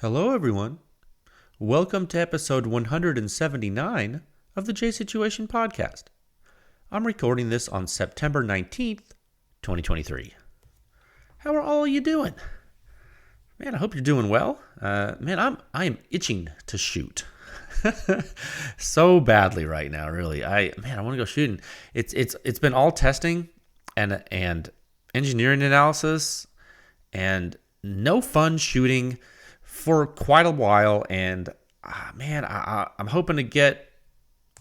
Hello, everyone. Welcome to episode 179 of the J Situation Podcast. I'm recording this on September 19th, 2023. How are all of you doing? Man, I hope you're doing well. I am itching to shoot. So badly right now, really. I want to go shooting. It's been all testing and engineering analysis and no fun shooting for quite a while, and I'm hoping to get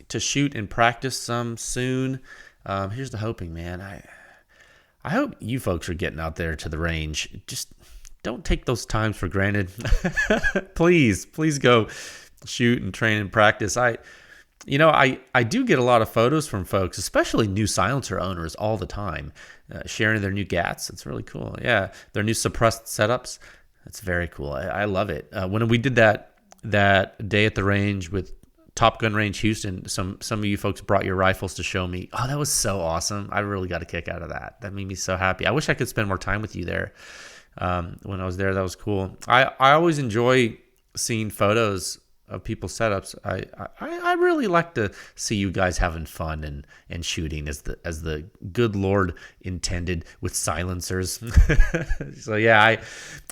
to shoot and practice some soon. Here's the hoping, man. I hope you folks are getting out there to the range. Just don't take those times for granted. Please go shoot and train and practice. I do get a lot of photos from folks, especially new silencer owners, all the time, sharing their new GATs. It's really cool. Yeah, their new suppressed setups. That's very cool. I love it. When we did that day at the range with Top Gun Range Houston, some of you folks brought your rifles to show me. Oh, that was so awesome. I really got a kick out of that. That made me so happy. I wish I could spend more time with you there. When I was there, that was cool. I always enjoy seeing photos of people's setups. I really like to see you guys having fun and shooting as the good Lord intended with silencers. So yeah,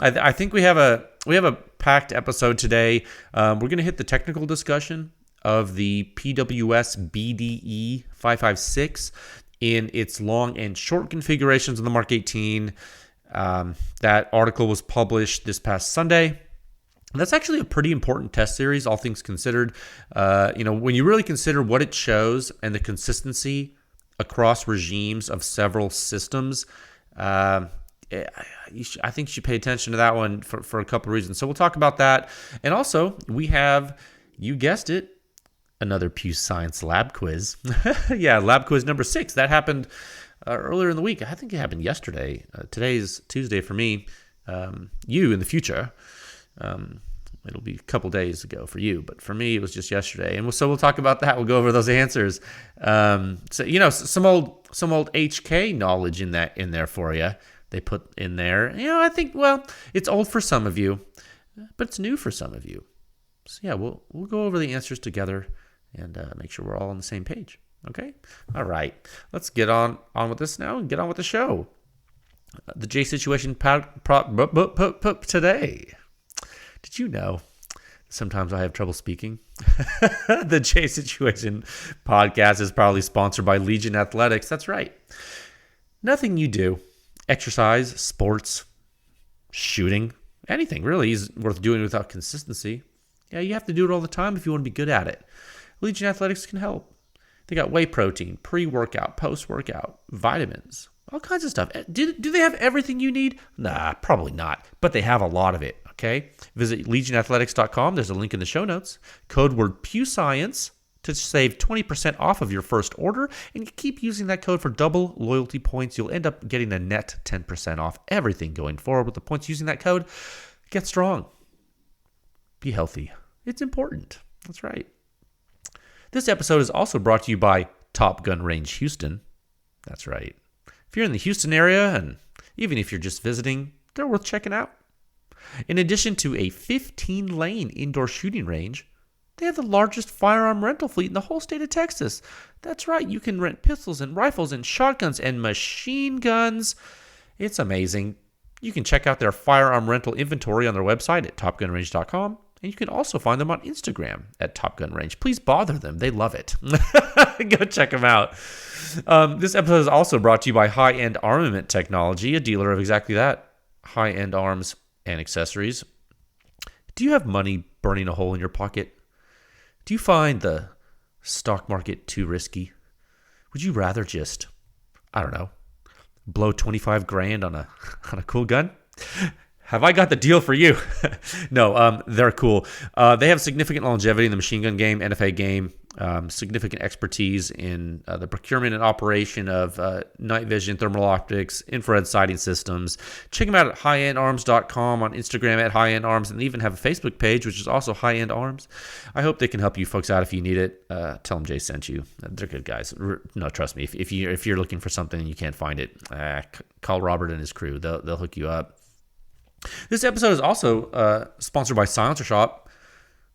I think we have a packed episode today. We're gonna hit the technical discussion of the PWS BDE 556 in its long and short configurations on the Mark 18. That article was published this past Sunday. That's actually a pretty important test series, all things considered. When you really consider what it shows and the consistency across regimes of several systems, I think you should pay attention to that one for a couple of reasons. So we'll talk about that. And also, we have, you guessed it, another PEW Science Lab Quiz. Yeah, Lab Quiz number 6. That happened earlier in the week. I think it happened yesterday. Today's Tuesday for me. You in the future. It'll be a couple days ago for you, but for me, it was just yesterday. And so we'll talk about that. We'll go over those answers. Some old HK knowledge in there for you. They put in there. I think, it's old for some of you, but it's new for some of you. So yeah, we'll go over the answers together and make sure we're all on the same page. Okay. All right. Let's get on with this now and get on with the show. The J Situation today. Did you know sometimes I have trouble speaking? The J Situation podcast is proudly sponsored by Legion Athletics. That's right. Nothing you do, exercise, sports, shooting, anything really is worth doing without consistency. Yeah, you have to do it all the time if you want to be good at it. Legion Athletics can help. They got whey protein, pre-workout, post-workout, vitamins, all kinds of stuff. Do they have everything you need? Nah, probably not, but they have a lot of it. Okay, visit legionathletics.com. There's a link in the show notes. Code word PEWScience to save 20% off of your first order, and you keep using that code for double loyalty points. You'll end up getting a net 10% off everything going forward with the points using that code. Get strong. Be healthy. It's important. That's right. This episode is also brought to you by Top Gun Range Houston. That's right. If you're in the Houston area, and even if you're just visiting, they're worth checking out. In addition to a 15-lane indoor shooting range, they have the largest firearm rental fleet in the whole state of Texas. That's right, you can rent pistols and rifles and shotguns and machine guns. It's amazing. You can check out their firearm rental inventory on their website at topgunrange.com, and you can also find them on Instagram at topgunrange. Please bother them. They love it. Go check them out. This episode is also brought to you by High End Armament Technology, a dealer of exactly that, high-end arms and accessories. Do you have money burning a hole in your pocket? Do you find the stock market too risky? Would you rather just, blow 25 grand on a cool gun? Have I got the deal for you? No, they're cool. They have significant longevity in the machine gun game, NFA game, significant expertise in the procurement and operation of night vision, thermal optics, infrared sighting systems. Check them out at highendarms.com, on Instagram at highendarms, and they even have a Facebook page, which is also High End Arms. I hope they can help you folks out if you need it. Tell them Jay sent you. They're good guys. No, trust me. If you're looking for something and you can't find it, call Robert and his crew. They'll hook you up. This episode is also sponsored by Silencer Shop.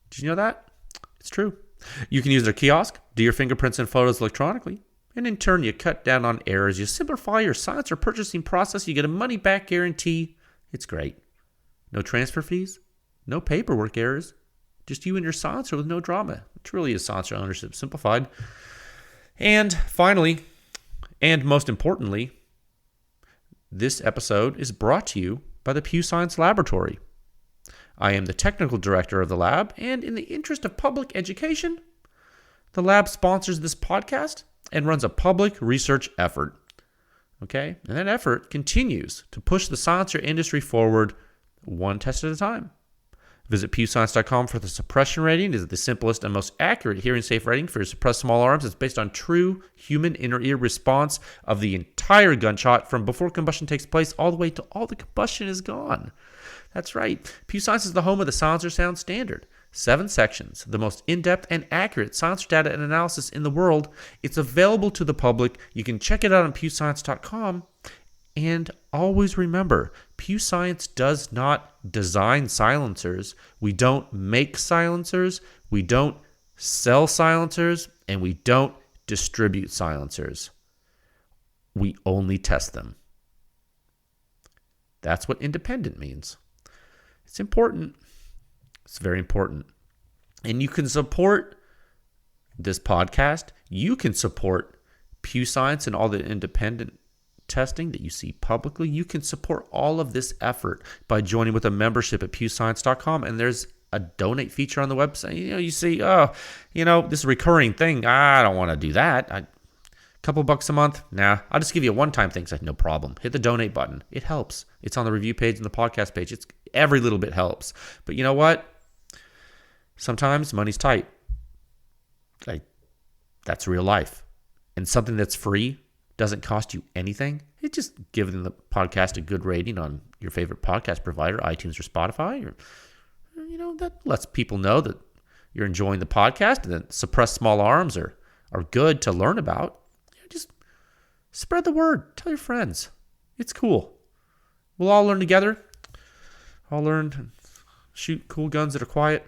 Did you know that? It's true. You can use their kiosk, do your fingerprints and photos electronically, and in turn, you cut down on errors. You simplify your silencer purchasing process. You get a money-back guarantee. It's great. No transfer fees, no paperwork errors, just you and your silencer with no drama. It truly is silencer ownership simplified. And finally, and most importantly, this episode is brought to you by the PEW Science Laboratory. I am the technical director of the lab, and in the interest of public education, the lab sponsors this podcast and runs a public research effort. Okay? And that effort continues to push the silencer industry forward one test at a time. Visit pewscience.com for the suppression rating. It is the simplest and most accurate hearing-safe rating for your suppressed small arms. It's based on true human inner ear response of the entire gunshot from before combustion takes place all the way to all the combustion is gone. That's right. PEW Science is the home of the Silencer Sound Standard. 7 sections, the most in-depth and accurate silencer data and analysis in the world. It's available to the public. You can check it out on pewscience.com. And always remember, PEW Science does not design silencers. We don't make silencers. We don't sell silencers. And we don't distribute silencers. We only test them. That's what independent means. It's important. It's very important. And you can support this podcast. You can support PEW Science and all the independent testing that you see publicly. You can support all of this effort by joining with a membership at pewscience.com. And there's a donate feature on the website. You see, this recurring thing. I don't want to do that. A couple bucks a month. Nah, I'll just give you a one-time thing. It's like, no problem. Hit the donate button. It helps. It's on the review page and the podcast page. It's every little bit helps. But you know what? Sometimes money's tight. That's real life. And something that's free doesn't cost you anything. It's just giving the podcast a good rating on your favorite podcast provider, iTunes or Spotify. Or, that lets people know that you're enjoying the podcast and that suppressed small arms are good to learn about. Just spread the word. Tell your friends. It's cool. We'll all learn together. All learn to shoot cool guns that are quiet.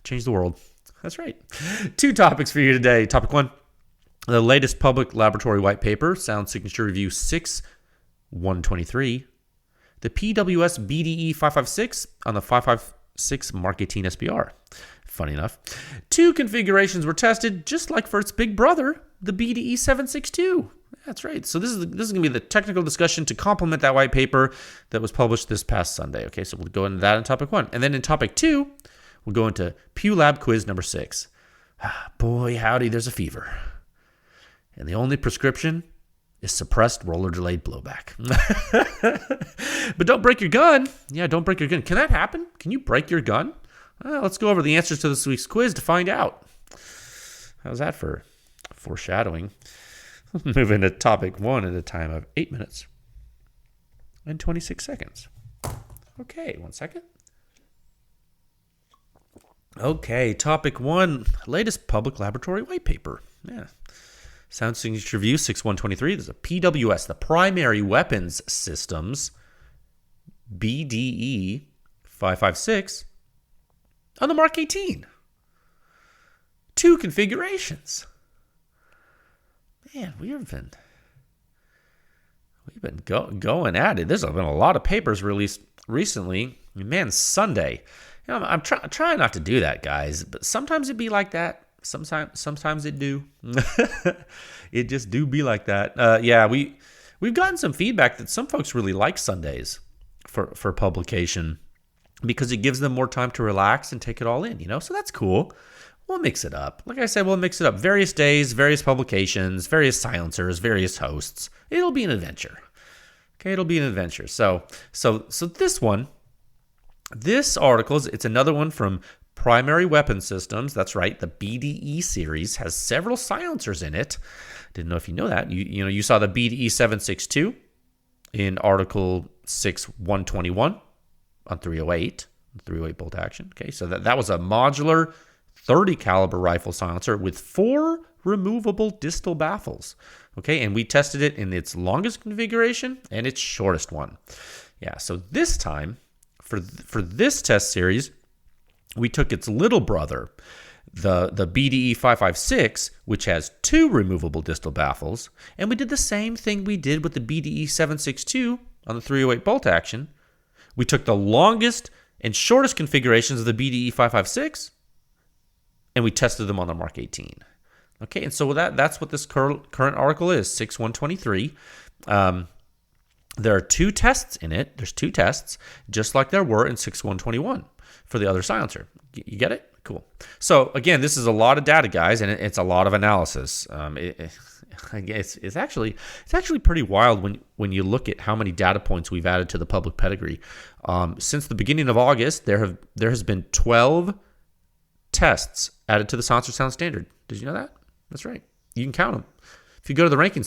Change the world. That's right. 2 topics for you today. Topic 1, the latest public laboratory white paper, Sound Signature Review 6/123, the PWS BDE 556 on the 556 MK18 SBR. Funny enough. 2 configurations were tested, just like for its big brother, the BDE 762. That's right. So this is going to be the technical discussion to complement that white paper that was published this past Sunday. Okay, so we'll go into that in topic 1. And then in topic 2, we'll go into PEW Lab Quiz number 6. Boy, howdy, there's a fever. And the only prescription is suppressed roller-delayed blowback. But don't break your gun. Yeah, don't break your gun. Can that happen? Can you break your gun? Let's go over the answers to this week's quiz to find out. How's that for foreshadowing? Let's move into topic 1 at a time of 8 minutes and 26 seconds. Okay, 1 second. Okay, topic 1, latest public laboratory white paper. Yeah. Sound Signature Review 6/123. There's a PWS, the Primary Weapons Systems, BDE 556 on the MK18. 2 configurations. Man, we've been going at it. There's been a lot of papers released recently. Man, Sunday. I'm trying not to do that, guys, but sometimes it be like that. Sometimes it do. It just do be like that. We've gotten some feedback that some folks really like Sundays for publication because it gives them more time to relax and take it all in, So that's cool. We'll mix it up. Like I said, we'll mix it up. Various days, various publications, various silencers, various hosts. It'll be an adventure. Okay, it'll be an adventure. So this article, it's another one from Primary Weapon Systems. That's right. The BDE series has several silencers in it. Didn't know if you know that. You saw the BDE 762 in Article 6/121 on 308 bolt action. Okay, so that was a modular 30 caliber rifle silencer with 4 removable distal baffles. Okay, and we tested it in its longest configuration and its shortest one. Yeah, so this time For this test series, we took its little brother, the BDE 556, which has 2 removable distal baffles, and we did the same thing we did with the BDE 762 on the 308 bolt action. We took the longest and shortest configurations of the BDE 556, and we tested them on the Mark 18. Okay, and so that's what this current article is, 6.123. There are 2 tests in it. There's 2 tests, just like there were in 6.121 for the other silencer. You get it? Cool. So again, this is a lot of data, guys, and it's a lot of analysis. It's actually pretty wild when you look at how many data points we've added to the public pedigree. Since the beginning of August, there has been 12 tests added to the Silencer Sound Standard. Did you know that? That's right. You can count them. If you go to the rankings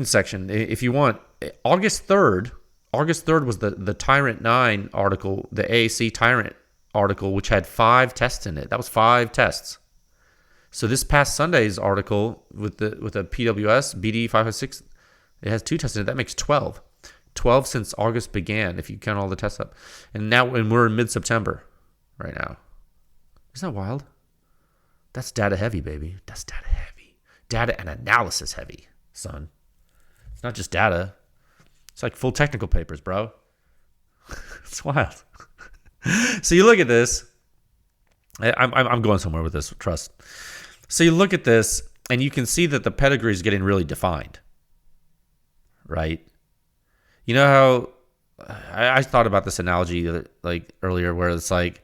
section, if you want. August 3rd was the Tyrant 9 article, the AAC Tyrant article, which had 5 tests in it. That was 5 tests. So this past Sunday's article with the PWS BDE 556, it has 2 tests in it. That makes 12. 12 since August began, if you count all the tests up. And we're in mid-September right now. Isn't that wild? That's data heavy, baby. That's data heavy. Data and analysis heavy, son. It's not just data. It's like full technical papers, bro. It's wild. So you look at this. I'm going somewhere with this, trust. So you look at this, and you can see that the pedigree is getting really defined, right? You know how I thought about this analogy like earlier, where it's like,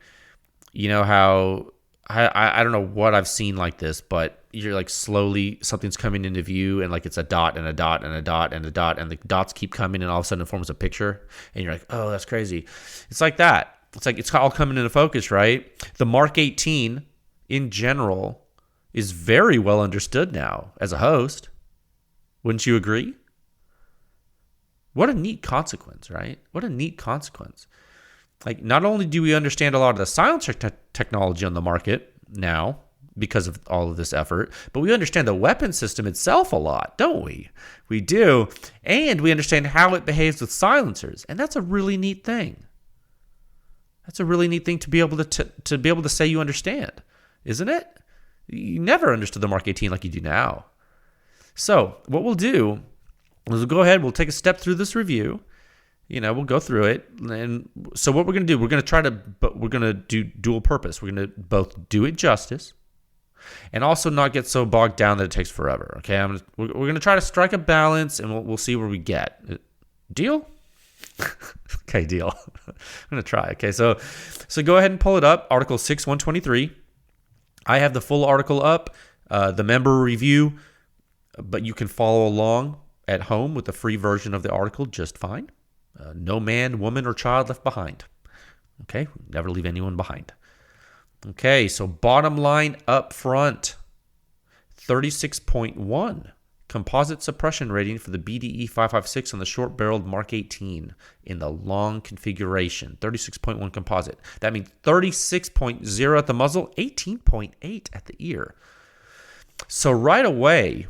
you know how I don't know what I've seen like this, but you're like slowly something's coming into view, and like it's a dot and a dot and a dot and a dot, and the dots keep coming, and all of a sudden it forms a picture, and you're like, oh, that's crazy. It's like that. It's like it's all coming into focus, right? The Mark 18 in general is very well understood now as a host. Wouldn't you agree? What a neat consequence, right? What a neat consequence. Like, not only do we understand a lot of the silencer technology on the market now because of all of this effort, but we understand the weapon system itself a lot, don't we? We do. And we understand how it behaves with silencers. And that's a really neat thing. That's a really neat thing to be able to say you understand, isn't it? You never understood the Mark 18 like you do now. So what we'll do is we'll go ahead, we'll take a step through this review. We'll go through it. And so what we're going to do, we're going to do dual purpose. We're going to both do it justice and also not get so bogged down that it takes forever. Okay, we're going to try to strike a balance, and we'll see where we get. Deal? Okay, deal. I'm going to try. Okay, so go ahead and pull it up. Article 6.123. I have the full article up, the member review, but you can follow along at home with the free version of the article just fine. No man, woman, or child left behind. Okay, never leave anyone behind. Okay, so bottom line up front, 36.1 composite suppression rating for the BDE 556 on the short-barreled Mark 18 in the long configuration. 36.1 composite. That means 36.0 at the muzzle, 18.8 at the ear. So right away,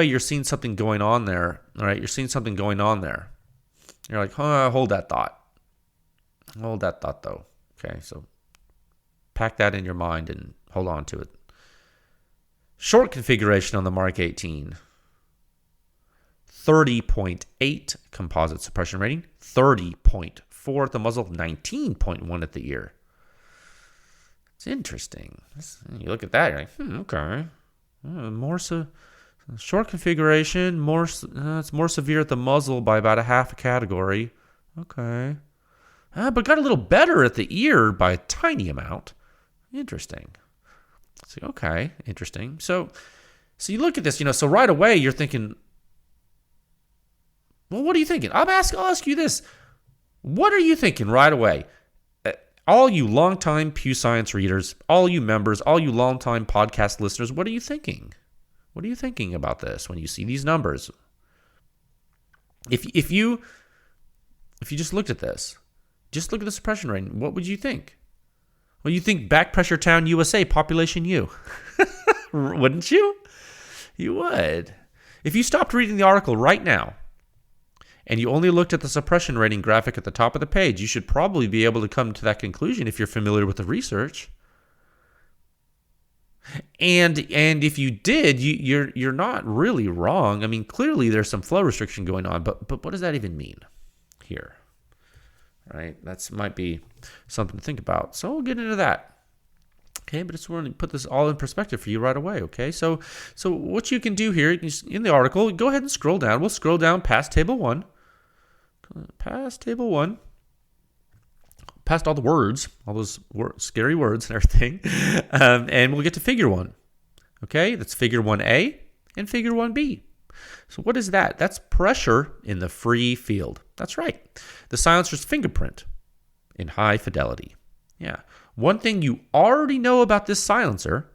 you're seeing something going on there. All right, you're seeing something going on there. You're like, hold that thought. Hold that thought, though. Okay, so pack that in your mind and hold on to it. Short configuration on the Mark 18. 30.8 composite suppression rating. 30.4 at the muzzle. 19.1 at the ear. It's interesting. You look at that, you're like, okay. More so. Short configuration, it's more severe at the muzzle by about a half a category. Okay. But got a little better at the ear by a tiny amount. Interesting. So, okay, interesting. So you look at this, so right away you're thinking, well, what are you thinking? I'll ask you this. What are you thinking right away? All you longtime Pew Science readers, all you members, all you longtime podcast listeners, what are you thinking? What are you thinking about this when you see these numbers? If you just looked at this, just look at the suppression rating, what would you think? Well, you think back pressure town USA, population U. Wouldn't you? You would. If you stopped reading the article right now and you only looked at the suppression rating graphic at the top of the page, you should probably be able to come to that conclusion if you're familiar with the research. And if you did, you're not really wrong. I mean, clearly there's some flow restriction going on, but what does that even mean here? Right? That might be something to think about. So we'll get into that. Okay, but I just want to put this all in perspective for you right away. Okay, so what you can do here, in the article, go ahead and scroll down. We'll scroll down past table 1. Past table 1. Past all the words, all those scary words and everything, and we'll get to figure 1. Okay, that's figure 1A and figure 1B. So what is that? That's pressure in the free field. That's right. The silencer's fingerprint in high fidelity. Yeah. One thing you already know about this silencer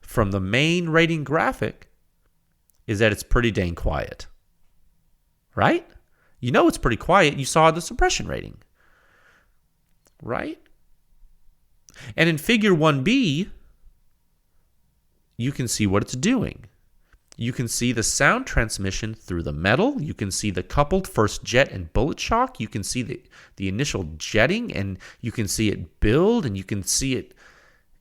from the main rating graphic is that it's pretty dang quiet. Right? You know it's pretty quiet. You saw the suppression rating. Right? And in figure 1B, you can see what it's doing. You can see the sound transmission through the metal. You can see the coupled first jet and bullet shock. You can see the initial jetting, and you can see it build, and you can see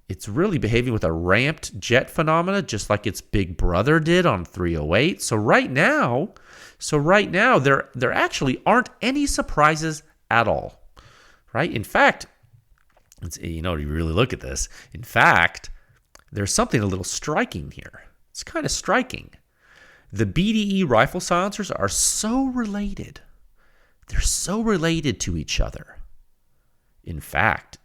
it's really behaving with a ramped jet phenomena, just like its big brother did on 308. So right now, there actually aren't any surprises at all. Right? In fact, you really look at this. In fact, there's something a little striking here. It's kind of striking. The BDE rifle silencers are so related. They're so related to each other. In fact,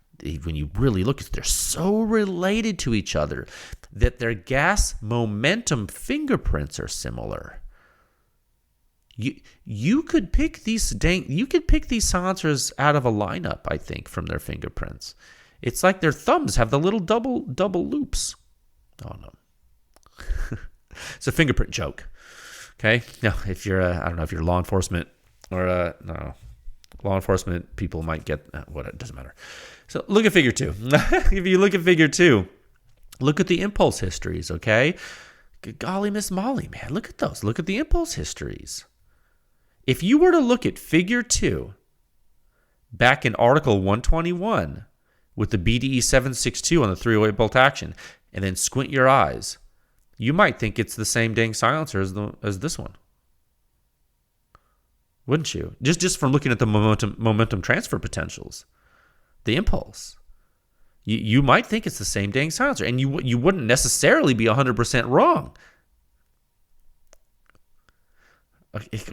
when you really look at it, they're so related to each other that their gas momentum fingerprints are similar. You could pick these silencers out of a lineup, I think, from their fingerprints. It's like their thumbs have the little double loops. Oh no. It's a fingerprint joke. Okay? Now, if you're I don't know if you're law enforcement or no. Law enforcement people might get what it doesn't matter. So look at figure 2. If you look at figure 2, look at the impulse histories, okay? Golly, Miss Molly, man, look at those. Look at the impulse histories. If you were to look at figure 2 back in article 121 with the BDE 762 on the 308 bolt action and then squint your eyes, you might think it's the same dang silencer as this one. Wouldn't you? Just from looking at the momentum transfer potentials, the impulse. You might think it's the same dang silencer, and you wouldn't necessarily be 100% wrong.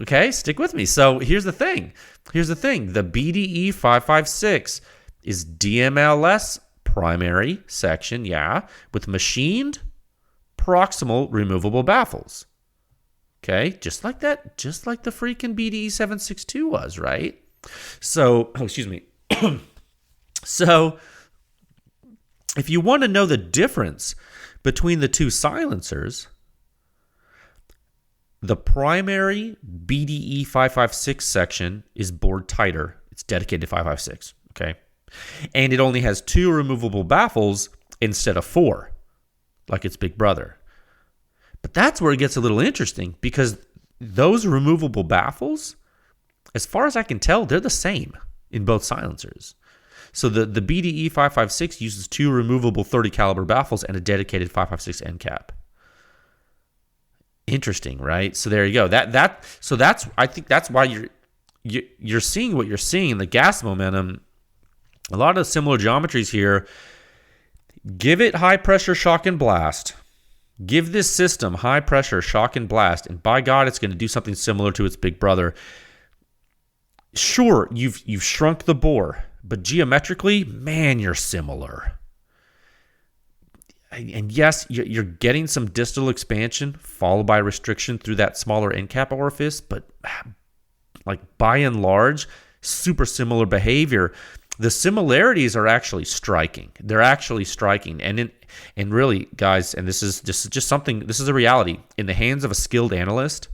Okay, stick with me. So here's the thing. The BDE 556 is DMLS primary section, with machined proximal removable baffles. Okay, just like that, just like the freaking BDE 762 was, right? So, excuse me. So, if you want to know the difference between the two silencers, the primary BDE 556 section is bored tighter. It's dedicated to 556, okay? And it only has 2 removable baffles instead of 4, like its big brother. But that's where it gets a little interesting, because those removable baffles, as far as I can tell, they're the same in both silencers. So the BDE 556 uses 2 removable 30 caliber baffles and a dedicated 556 end cap. Interesting, right? So there you go. I think that's why you're seeing what you're seeing. The gas momentum, a lot of similar geometries here. Give it high pressure shock and blast. Give this system high pressure shock and blast, and by God, it's going to do something similar to its big brother. Sure, you've shrunk the bore, but geometrically, man, you're similar. And yes, you're getting some distal expansion followed by restriction through that smaller end cap orifice, but like by and large, super similar behavior. The similarities are actually striking. They're actually striking. And really, guys, and this is just something, this is a reality. In the hands of a skilled analyst,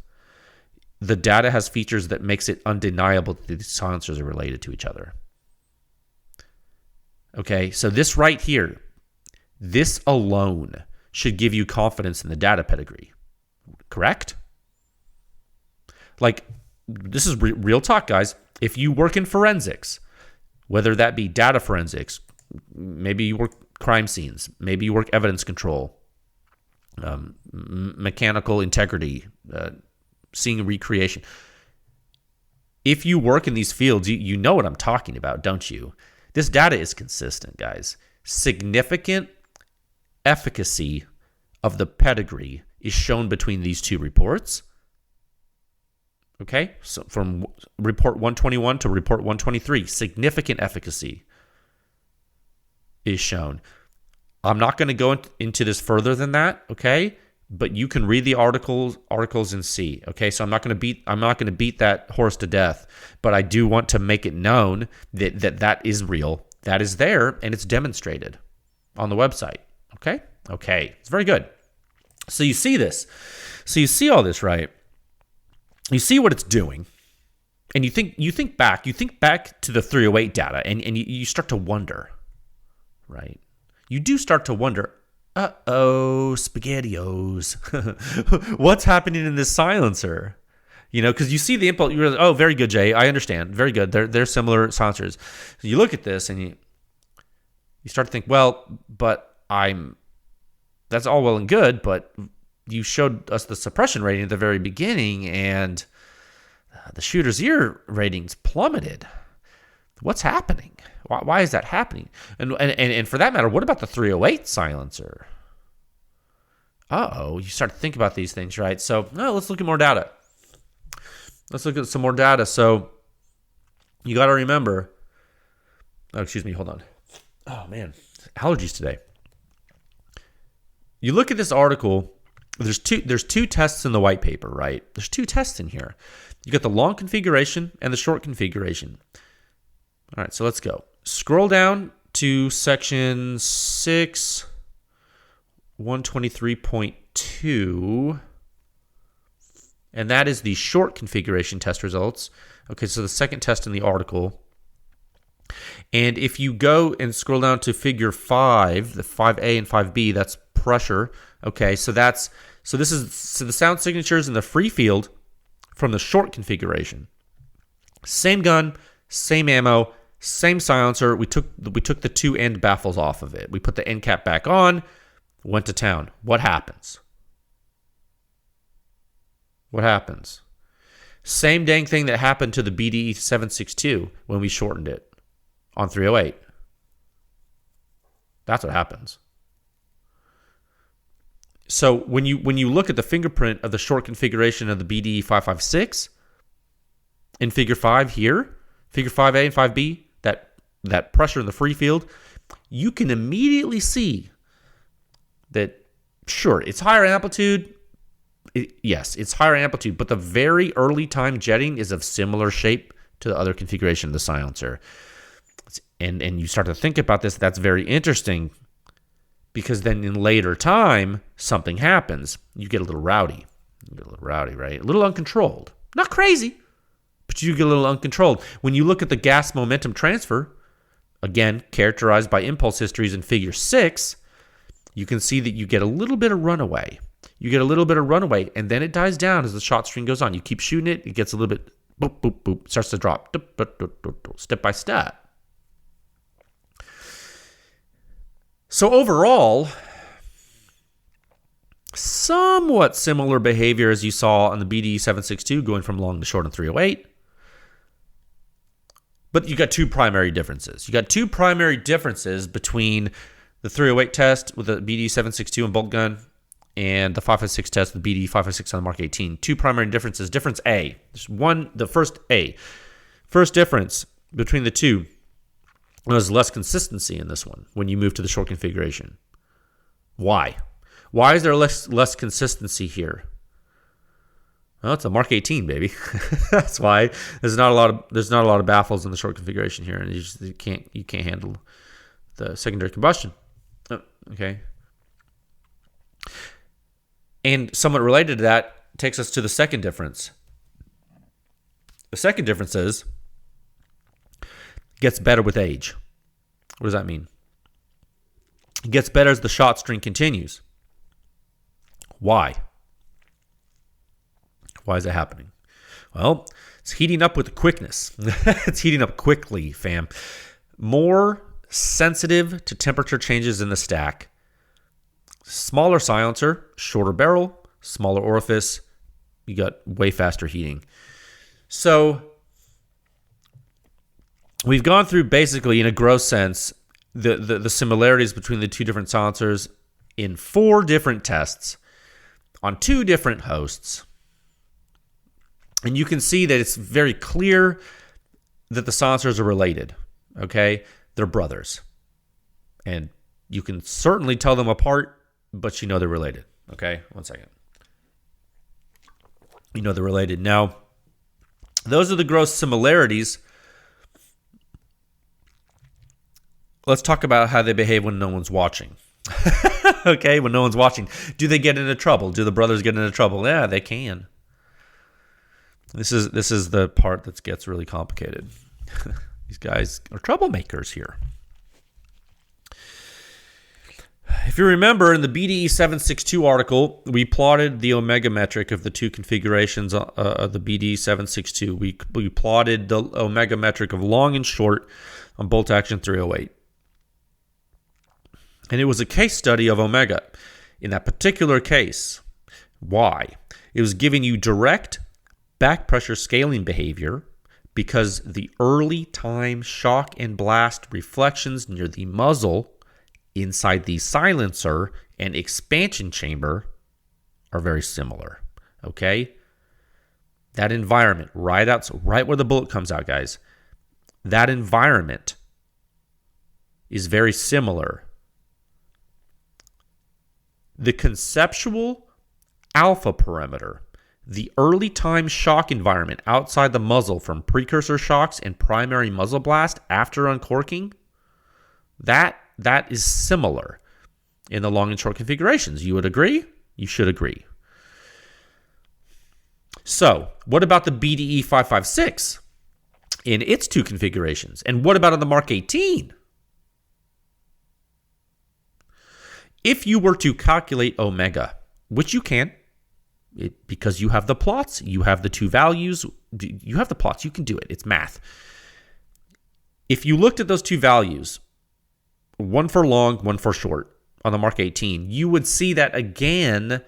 the data has features that makes it undeniable that these silencers are related to each other. Okay, so this right here, this alone should give you confidence in the data pedigree. Correct? Like, this is real talk, guys. If you work in forensics, whether that be data forensics, maybe you work crime scenes, maybe you work evidence control, mechanical integrity, scene recreation. If you work in these fields, you know what I'm talking about, don't you? This data is consistent, guys. Significant efficacy of the pedigree is shown between these two reports. Okay, so from report 121 to report 123, significant efficacy is shown. I'm not going to go into this further than that, okay? But you can read the articles and see, okay? So I'm not going to beat that horse to death, but I do want to make it known that is real, that is there, and it's demonstrated on the website. Okay, it's very good. So you see this, so you see all this, right? You see what it's doing, and you think back to the 308 data, and you start to wonder, right? You do start to wonder, SpaghettiOs. What's happening in this silencer? Because you see the impulse, you're like, oh, very good, Jay. I understand. Very good. They're similar silencers. So you look at this and you start to think, well, but that's all well and good, but you showed us the suppression rating at the very beginning, and the shooter's ear ratings plummeted. What's happening? Why is that happening? And for that matter, what about the 308 silencer? You start to think about these things, right? So let's look at more data. Let's look at some more data. So you got to remember. Oh, excuse me. Hold on. Oh man, allergies today. You look at this article. There's two tests in the white paper, right? There's two tests in here. You got the long configuration and the short configuration. All right, so let's go. Scroll down to section 6, 123.2, and that is the short configuration test results. Okay, so the second test in the article. And if you go and scroll down to figure 5, the 5A and 5B, that's pressure. Okay, so this is the sound signatures in the free field from the short configuration. Same gun, same ammo, same silencer. We took the two end baffles off of it. We put the end cap back on, went to town. What happens? Same dang thing that happened to the BDE 762 when we shortened it on 308. That's what happens. So when you look at the fingerprint of the short configuration of the BDE 556 in figure 5 here, figure 5A and 5B, that pressure in the free field, you can immediately see that, sure, it's higher amplitude. Yes, it's higher amplitude, but the very early time jetting is of similar shape to the other configuration of the silencer. And you start to think about this, that's very interesting, because then in later time, something happens. You get a little rowdy. Right? A little uncontrolled. Not crazy, but you get a little uncontrolled. When you look at the gas momentum transfer, again, characterized by impulse histories in figure 6, you can see that you get a little bit of runaway. And then it dies down as the shot string goes on. You keep shooting it, it gets a little bit boop, boop, boop, starts to drop, step by step. So overall, somewhat similar behavior as you saw on the BDE 762 going from long to short on 308. But you got two primary differences. Between the 308 test with the BDE 762 and bolt gun and the 556 test with the BDE 556 on the Mark 18. Two primary differences. Difference A. The first A. First difference between the two was less consistency in this one when you move to the short configuration. Why? Why is there less consistency here? Well, it's a Mark 18, baby. That's why there's not a lot of baffles in the short configuration here, and you can't handle the secondary combustion. Okay. And somewhat related to that takes us to the second difference. The second difference is it gets better with age. What does that mean? It gets better as the shot string continues. Why? Why is that happening? Well, It's heating up with quickness. It's heating up quickly, fam. More sensitive to temperature changes in the stack. Smaller silencer, shorter barrel, smaller orifice. You got way faster heating. So we've gone through basically, in a gross sense, the similarities between the two different silencers in 4 different tests on 2 different hosts. And you can see that it's very clear that the silencers are related, okay? They're brothers. And you can certainly tell them apart, but you know they're related, okay? One second. You know they're related. Now, those are the gross similarities. Let's talk about how they behave when no one's watching. Okay, when no one's watching. Do they get into trouble? Do the brothers get into trouble? Yeah, they can. This is the part that gets really complicated. These guys are troublemakers here. If you remember, in the BDE 762 article, we plotted the omega metric of the 2 configurations of the BDE 762. We plotted the omega metric of long and short on bolt action 308. And it was a case study of omega. In that particular case, why? It was giving you direct back pressure scaling behavior because the early time shock and blast reflections near the muzzle inside the silencer and expansion chamber are very similar, okay? That environment, right where the bullet comes out, guys, that environment is very similar. The conceptual alpha parameter, the early time shock environment outside the muzzle from precursor shocks and primary muzzle blast after uncorking, that is similar in the long and short configurations. You would agree? You should agree. So, what about the BDE 556 in its 2 configurations? And what about on the Mark 18? If you were to calculate omega, which you can, because you have the plots, you have the 2 values, you have the plots, you can do it. It's math. If you looked at those 2 values, one for long, one for short, on the Mark 18, you would see that, again,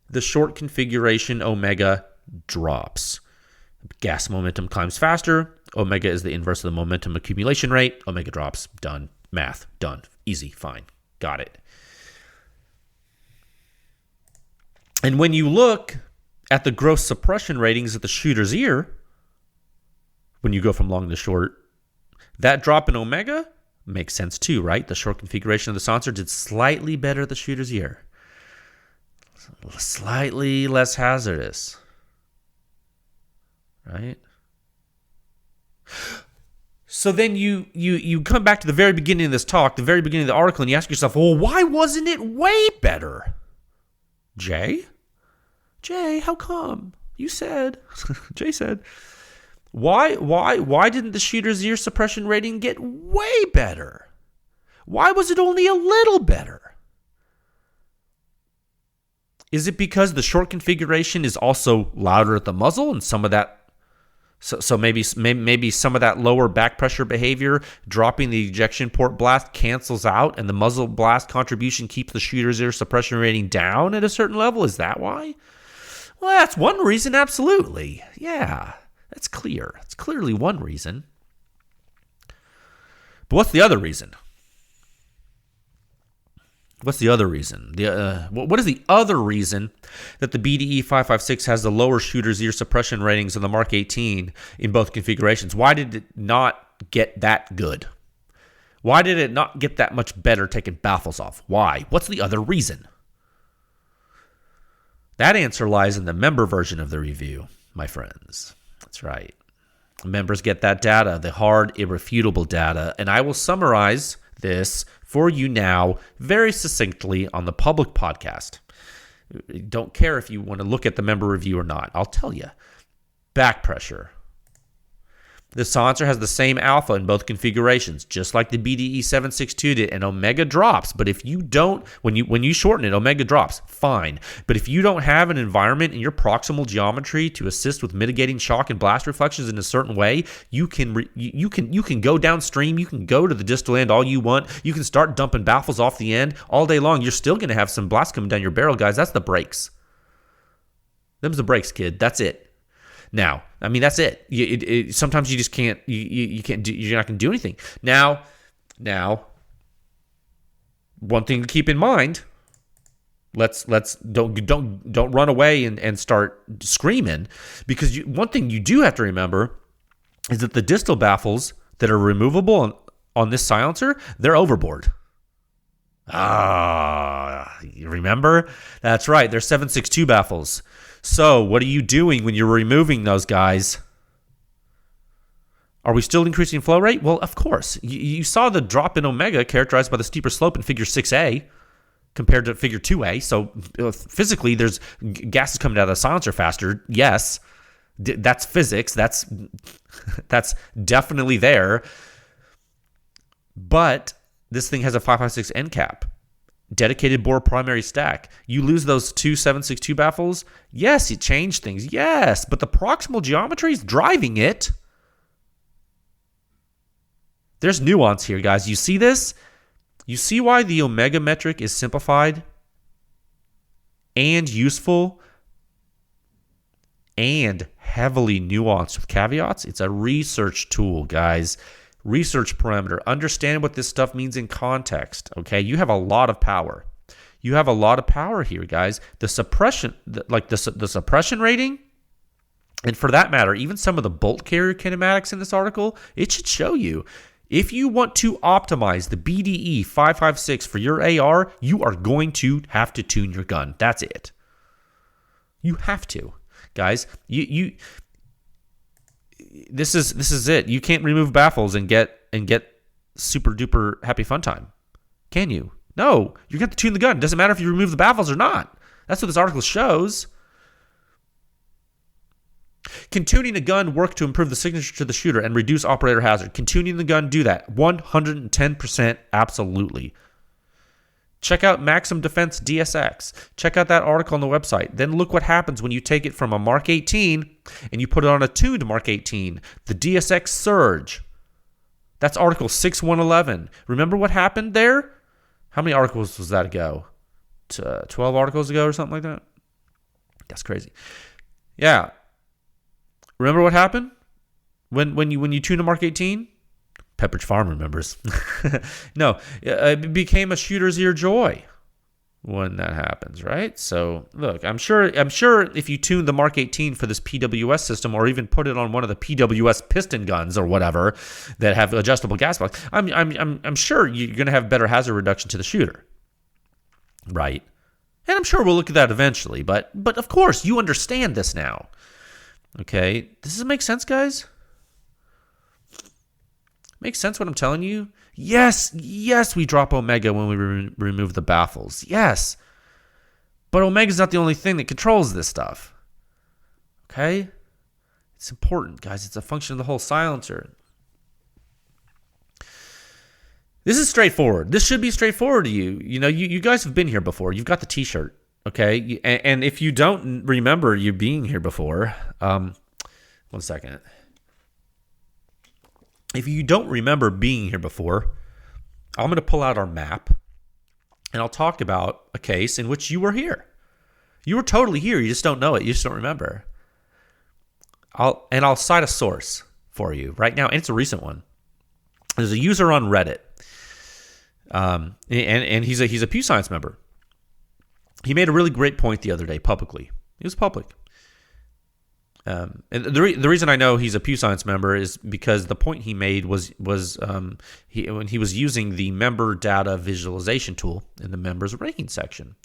the short configuration omega drops. Gas momentum climbs faster. Omega is the inverse of the momentum accumulation rate. Omega drops. Done. Math. Done. Easy. Fine. Got it. And when you look at the gross suppression ratings at the shooter's ear, when you go from long to short, that drop in omega makes sense too, right? The short configuration of the silencer did slightly better at the shooter's ear. Slightly less hazardous, right? So then you come back to the very beginning of this talk, the very beginning of the article, and you ask yourself, well, why wasn't it way better? Jay, how come? You said, Jay said, why didn't the shooter's ear suppression rating get way better? Why was it only a little better? Is it because the short configuration is also louder at the muzzle and some of that, so maybe some of that lower back pressure behavior, dropping the ejection port blast cancels out and the muzzle blast contribution keeps the shooter's ear suppression rating down at a certain level? Is that why? Well, that's one reason, absolutely. Yeah, that's clear. It's clearly one reason. But what's the other reason? What's the other reason? What is the other reason that the BDE 556 has the lower shooter's ear suppression ratings on the Mark 18 in both configurations? Why did it not get that good? Why did it not get that much better taking baffles off? Why? What's the other reason? That answer lies in the member version of the review, my friends. That's right. Members get that data, the hard, irrefutable data, and I will summarize this for you now very succinctly on the public podcast. Don't care if you want to look at the member review or not. I'll tell you. Back pressure. The silencer has the same alpha in both configurations, just like the BDE 762 did, and omega drops. But if you don't, when you shorten it, omega drops, fine. But if you don't have an environment in your proximal geometry to assist with mitigating shock and blast reflections in a certain way, you can go downstream, you can go to the distal end all you want, you can start dumping baffles off the end all day long. You're still going to have some blast coming down your barrel, guys. That's the brakes. Them's the brakes, kid. That's it. Now, I mean, that's it. Sometimes you just can't. You can't do. You're not going to do anything. Now, one thing to keep in mind. Let's don't run away and start screaming, because one thing you do have to remember is that the distal baffles that are removable on this silencer, they're overboard. You remember? That's right. They're 762 baffles. So what are you doing when you're removing those guys? Are we still increasing flow rate? Well, of course. You saw the drop in omega characterized by the steeper slope in figure 6A compared to figure 2A. So physically, there's gases coming out of the silencer faster. Yes, that's physics. That's definitely there. But this thing has a 556 end cap. Dedicated bore primary stack. You lose those two 762 baffles. Yes, it changed things. Yes, but the proximal geometry is driving it. There's nuance here, guys. You see this? You see why the omega metric is simplified and useful and heavily nuanced with caveats? It's a research tool, guys. Research parameter. Understand what this stuff means in context. Okay, you have a lot of power. You have a lot of power here, guys. The suppression, the suppression rating, and for that matter, even some of the bolt carrier kinematics in this article, it should show you. If you want to optimize the BDE 556 for your AR, you are going to have to tune your gun. That's it. You have to, guys. This is it. You can't remove baffles and get super duper happy fun time, can you? No, you're going to tune the gun. It doesn't matter if you remove the baffles or not. That's what this article shows. Can tuning a gun work to improve the signature to the shooter and reduce operator hazard? Can tuning the gun do that? 110% absolutely. Check out Maxim Defense DSX. Check out that article on the website. Then look what happens when you take it from a Mark 18 and you put it on a tuned Mark 18, the DSX Surge. That's article 6111. Remember what happened there? How many articles was that ago? 12 articles ago or something like that? That's crazy. Yeah. Remember what happened when you tune a Mark 18? Pepperidge Farm remembers. No, it became a shooter's ear joy when that happens, right? So look, I'm sure if you tune the Mark 18 for this PWS system, or even put it on one of the PWS piston guns or whatever that have adjustable gas blocks, I'm sure you're going to have better hazard reduction to the shooter, right? And I'm sure we'll look at that eventually. But of course, you understand this now. Okay, does this make sense, guys? Makes sense what I'm telling you? Yes, we drop omega when we remove the baffles. Yes. But omega's not the only thing that controls this stuff. Okay? It's important, guys. It's a function of the whole silencer. This is straightforward. This should be straightforward to you. You know, you guys have been here before. You've got the t-shirt. Okay? And if you don't remember you being here before, 1 second. If you don't remember being here before, I'm going to pull out our map and I'll talk about a case in which you were here. You were totally here. You just don't know it. You just don't remember. I'll cite a source for you right now, and it's a recent one. There's a user on Reddit, and he's a Pew Science member. He made a really great point the other day publicly. It was public. And the reason I know he's a Pew Science member is because the point he made was when he was using the member data visualization tool in the members ranking section.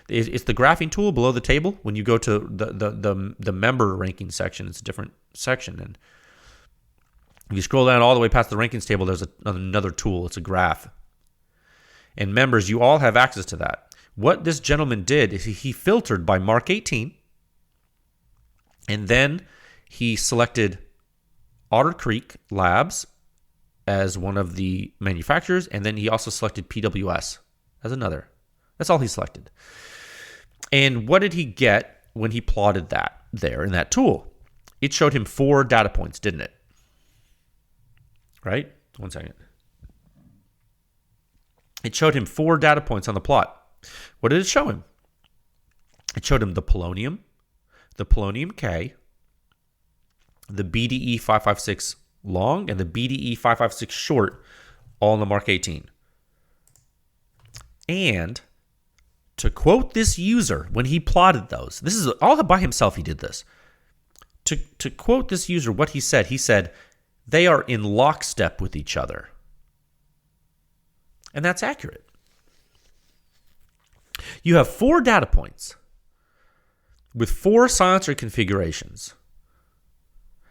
It's the graphing tool below the table. When you go to the member ranking section, it's a different section. And if you scroll down all the way past the rankings table, there's another tool. It's a graph. And members, you all have access to that. What this gentleman did is he filtered by Mark 18. And then he selected Otter Creek Labs as one of the manufacturers, and then he also selected PWS as another. That's all he selected. And what did he get when he plotted that there in that tool? It showed him 4 data points, didn't it? Right? 1 second. It showed him 4 data points on the plot. What did it show him? It showed him the polonium K, the BDE 556 long, and the BDE 556 short, all in the Mark 18. And to quote this user when he plotted those, this is all by himself he did this. To quote this user, what he said, they are in lockstep with each other. And that's accurate. You have 4 data points with 4 silencer configurations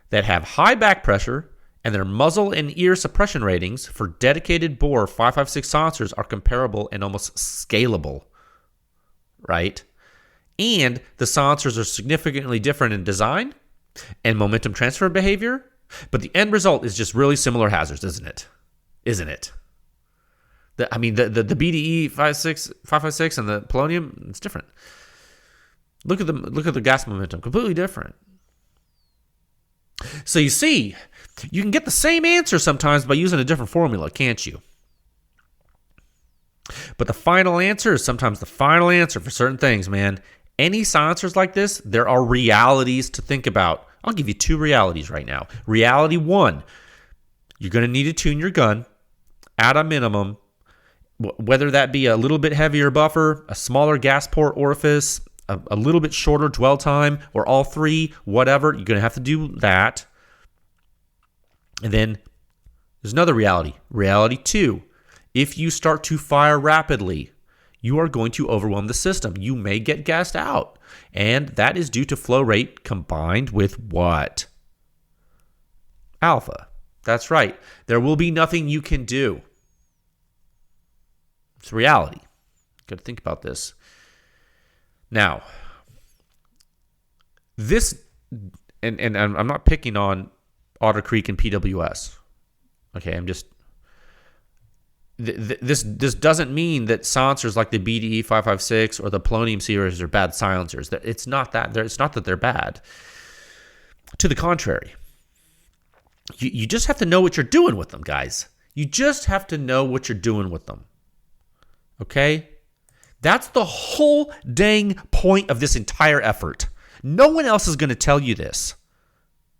that have high back pressure, and their muzzle and ear suppression ratings for dedicated bore 556 silencers are comparable and almost scalable, right? And the silencers are significantly different in design and momentum transfer behavior, but the end result is just really similar hazards, isn't it? The BDE 556 and the polonium, it's different. Look at the gas momentum, completely different. So you see, you can get the same answer sometimes by using a different formula, can't you? But the final answer is sometimes the final answer for certain things, man. Any silencers like this, there are realities to think about. I'll give you 2 realities right now. Reality 1, you're going to need to tune your gun at a minimum, whether that be a little bit heavier buffer, a smaller gas port orifice, a little bit shorter dwell time, or all 3, whatever. You're going to have to do that. And then there's another reality. Reality 2, if you start to fire rapidly, you are going to overwhelm the system. You may get gassed out. And that is due to flow rate combined with what? Alpha. That's right. There will be nothing you can do. It's reality. Got to think about this. Now, this, and I'm not picking on Otter Creek and PWS. Okay, I'm just, this doesn't mean that silencers like the BDE 556 or the polonium series are bad silencers. It's not that. It's not that they're bad. To the contrary. You just have to know what you're doing with them, guys. You just have to know what you're doing with them. Okay? That's the whole dang point of this entire effort. No one else is going to tell you this.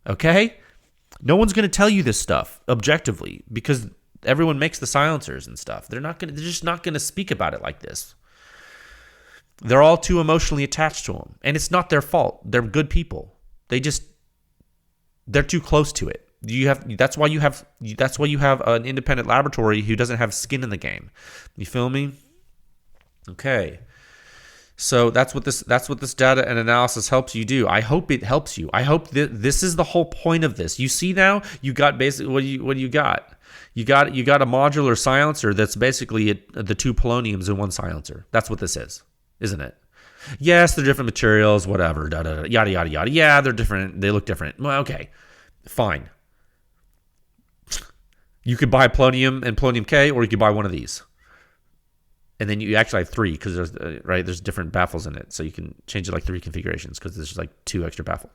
Okay? No one's going to tell you this stuff objectively because everyone makes the silencers and stuff. They're just not going to speak about it like this. They're all too emotionally attached to them, and it's not their fault. They're good people. They're too close to it. That's why you have an independent laboratory who doesn't have skin in the game. You feel me? Okay. So that's what this data and analysis helps you do. I hope it helps you. I hope that this is the whole point of this. You see now, you got basically what do you got? You got a modular silencer that's basically the 2 poloniums in 1 silencer. That's what this is, isn't it? Yes, they're different materials, whatever, yada yada yada. Yeah, they're different. They look different. Well, okay, fine. You could buy polonium and polonium K, or you could buy one of these. And then you actually have 3 because there's different baffles in it. So you can change it like 3 configurations because there's like 2 extra baffle.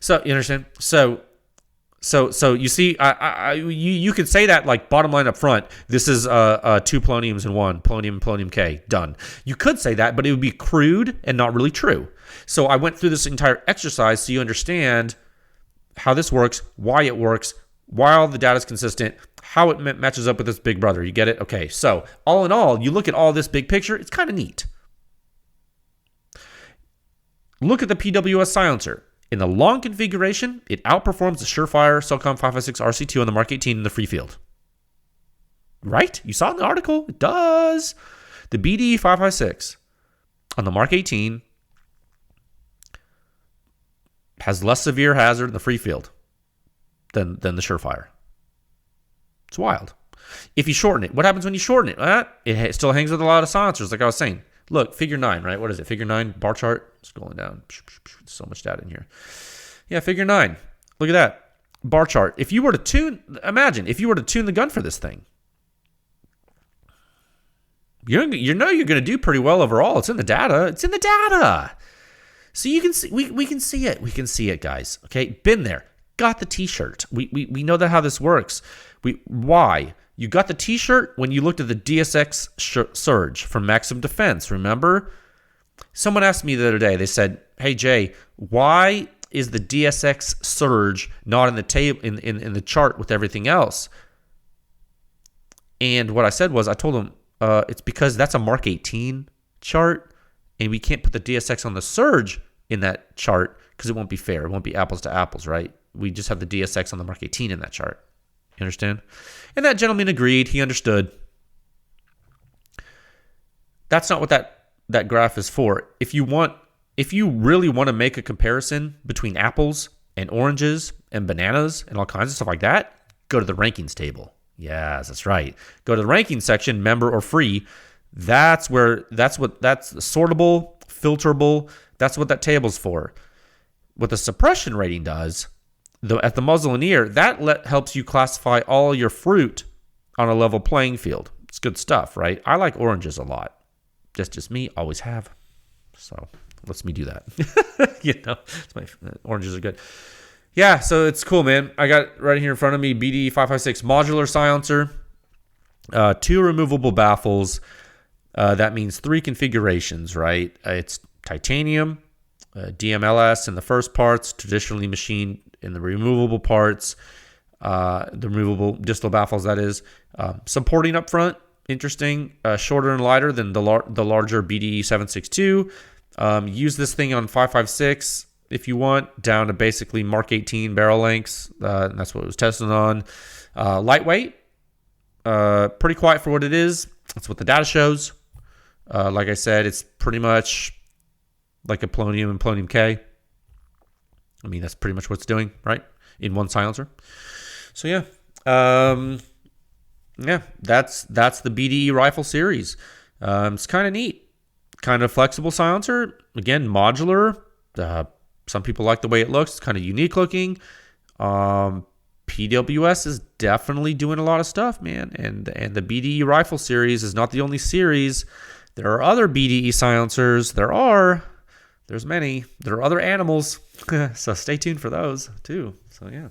So you understand? So you see, you could say that like bottom line up front. This is 2 poloniums in 1, polonium and polonium K, done. You could say that, but it would be crude and not really true. So I went through this entire exercise so you understand how this works, why it works, why all the data is consistent, how it matches up with this big brother. You get it? Okay, so all in all, you look at all this big picture, it's kind of neat. Look at the PWS silencer. In the long configuration, it outperforms the Surefire Cellcom 556 RC2 on the Mark 18 in the free field. Right? You saw in the article. It does. The BDE 556 on the Mark 18 has less severe hazard in the free field than the Surefire. It's wild. If you shorten it, what happens when you shorten it? It still hangs with a lot of silencers, like I was saying. Look, figure 9, right? What is it? Figure 9 bar chart. Scrolling down. So much data in here. Yeah, figure 9. Look at that. bar chart. If you were to imagine if you were to tune the gun for this thing, you're going to do pretty well overall. It's in the data. So you can see, we can see it. We can see it, guys. Okay, been there. Got the T-shirt. We know that how this works. Why? You got the T-shirt when you looked at the DSX Surge from Maximum Defense. Remember? Someone asked me the other day. They said, "Hey Jay, why is the DSX Surge not in the table in the chart with everything else?" And what I said was, I told them it's because that's a Mark 18 chart, and we can't put the DSX on the Surge in that chart because it won't be fair. It won't be apples to apples, right? We just have the DSX on the Mark 18 in that chart. You understand? And that gentleman agreed. He understood. That's not what that graph is for. If you really want to make a comparison between apples and oranges and bananas and all kinds of stuff like that, go to the rankings table. Yes, that's right. Go to the rankings section, member or free. That's sortable, filterable. That's what that table's for. What the suppression rating does, at the muzzle and ear, that helps you classify all your fruit on a level playing field. It's good stuff, right? I like oranges a lot. Just me, always have. So lets me do that. Oranges are good. Yeah, so it's cool, man. I got right here in front of me BDE 556 modular silencer, 2 removable baffles. That means 3 configurations, right? It's titanium, DMLS in the first parts, traditionally machined in the removable parts, the removable distal baffles, that is. Supporting up front, interesting, shorter and lighter than the larger BDE 762. Use this thing on 556 if you want, down to basically Mark 18 barrel lengths. And that's what it was tested on. Lightweight, pretty quiet for what it is. That's what the data shows. Like I said, it's pretty much like a polonium and polonium K. I mean, that's pretty much what it's doing, right? In one silencer. So yeah. That's the BDE rifle series. It's kind of neat. Kind of flexible silencer. Again, modular. Some people like the way it looks. It's kind of unique looking. PWS is definitely doing a lot of stuff, man. And the BDE rifle series is not the only series. There are other BDE silencers. There's many. There are other animals. So stay tuned for those too. So yeah,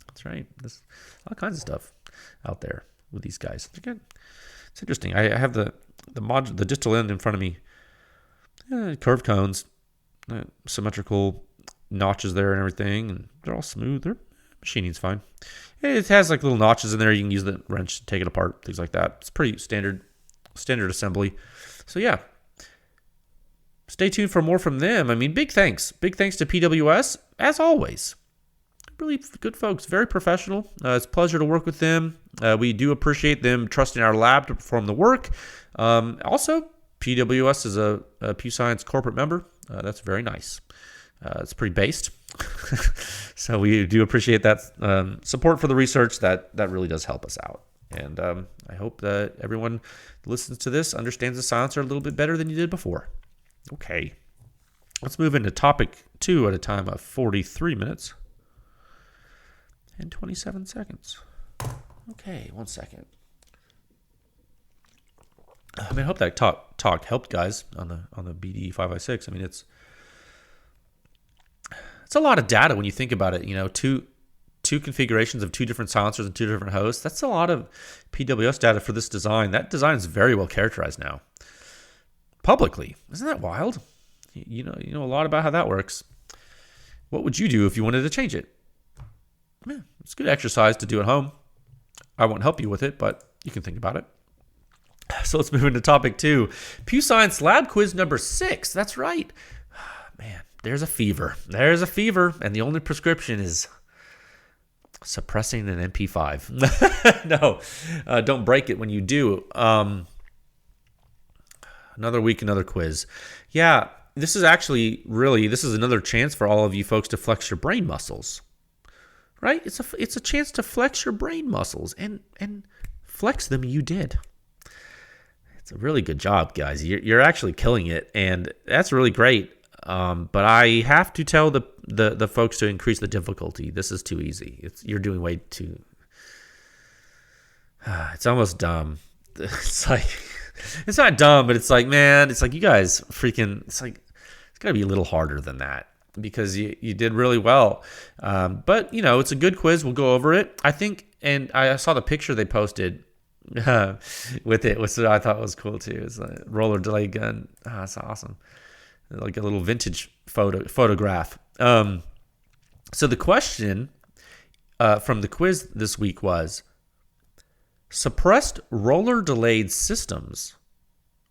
that's right. There's all kinds of stuff out there with these guys. Again, it's interesting. I have the distal end in front of me. Curved cones, symmetrical notches there and everything, and they're all smooth. Machining's fine. It has like little notches in there. You can use the wrench to take it apart, things like that. It's pretty standard assembly. So yeah, stay tuned for more from them. I mean, big thanks to PWS as always. Really good folks, very professional. It's a pleasure to work with them. We do appreciate them trusting our lab to perform the work. Also, PWS is a Pew Science corporate member. That's very nice. It's pretty based. So we do appreciate that support for the research. That really does help us out. And I hope that everyone who listens to this understands the silencer a little bit better than you did before. Okay. Let's move into topic 2 at a time of 43 minutes and 27 seconds. Okay, 1 second. I mean, I hope that talk helped, guys, on the BDE 556. I mean, it's a lot of data when you think about it. You know, two configurations of 2 different silencers and 2 different hosts. That's a lot of PWS data for this design. That design is very well characterized now publicly. Isn't that wild? You know a lot about how that works. What would you do if you wanted to change it? Yeah, it's good exercise to do at home. I won't help you with it, but you can think about it. So let's move into topic 2. Pew Science Lab Quiz number 6. That's right. Man, there's a fever. And the only prescription is suppressing an MP5. No, don't break it when you do. Another week, another quiz. Yeah, this is another chance for all of you folks to flex your brain muscles. Right? It's a chance to flex your brain muscles, and flex them you did. It's a really good job, guys. You're actually killing it, and that's really great. But I have to tell the folks to increase the difficulty. This is too easy. You're doing way too. It's almost dumb. It's like, it's not dumb, but it's like, man, it's like you guys freaking. It's like it's got to be a little harder than that because you did really well. But it's a good quiz. We'll go over it. I think, and I saw the picture they posted with it, which I thought was cool too. It's a roller delay gun. That's awesome. Like a little vintage photograph. So the question from the quiz this week was, suppressed roller delayed systems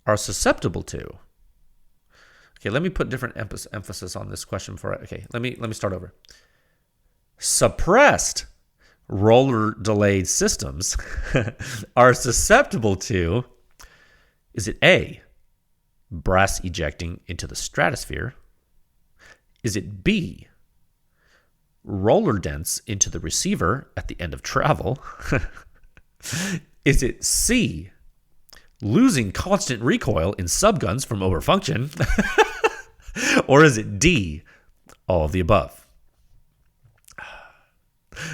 are susceptible to. Okay, let me put different emphasis on this question for it. Okay, let me start over. Suppressed roller delayed systems are susceptible to, is it A, brass ejecting into the stratosphere? Is it B, roller dents into the receiver at the end of travel? Is it C, losing constant recoil in subguns from overfunction? Or is it D, all of the above?